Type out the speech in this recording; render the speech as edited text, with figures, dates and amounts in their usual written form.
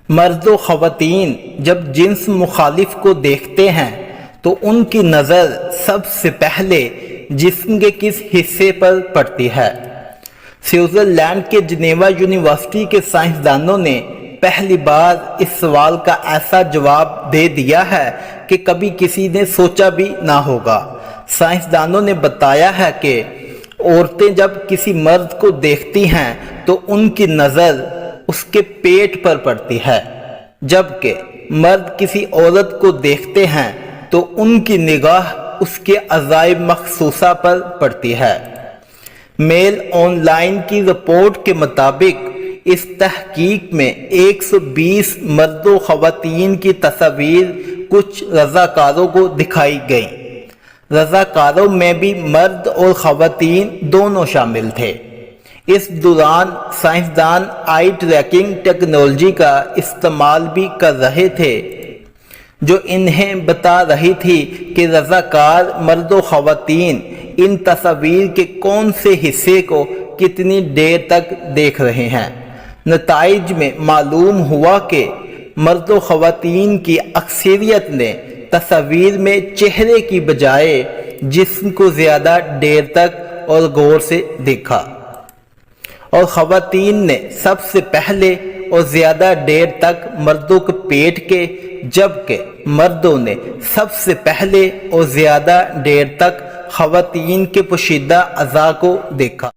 مرد و خواتین جب جنس مخالف کو دیکھتے ہیں تو ان کی نظر سب سے پہلے جسم کے کس حصے پر پڑتی ہے؟ سوئٹزرلینڈ کے جنیوا یونیورسٹی کے سائنسدانوں نے پہلی بار اس سوال کا ایسا جواب دے دیا ہے کہ کبھی کسی نے سوچا بھی نہ ہوگا۔ سائنسدانوں نے بتایا ہے کہ عورتیں جب کسی مرد کو دیکھتی ہیں تو ان کی نظر اس کے پیٹ پر پڑتی ہے، جبکہ مرد کسی عورت کو دیکھتے ہیں تو ان کی نگاہ اس کے اعضائے مخصوصہ پر پڑتی ہے۔ میل آن لائن کی رپورٹ کے مطابق اس تحقیق میں 120 مرد و خواتین کی تصاویر کچھ رضاکاروں کو دکھائی گئیں۔ رضاکاروں میں بھی مرد اور خواتین دونوں شامل تھے۔ اس دوران سائنسدان آئی ٹریکنگ ٹیکنالوجی کا استعمال بھی کر رہے تھے جو انہیں بتا رہی تھی کہ رضاکار مرد و خواتین ان تصاویر کے کون سے حصے کو کتنی دیر تک دیکھ رہے ہیں۔ نتائج میں معلوم ہوا کہ مرد و خواتین کی اکثریت نے تصاویر میں چہرے کی بجائے جسم کو زیادہ دیر تک اور غور سے دیکھا، اور خواتین نے سب سے پہلے اور زیادہ دیر تک مردوں کے پیٹ کے، جبکہ مردوں نے سب سے پہلے اور زیادہ دیر تک خواتین کے پوشیدہ اعضاء کو دیکھا۔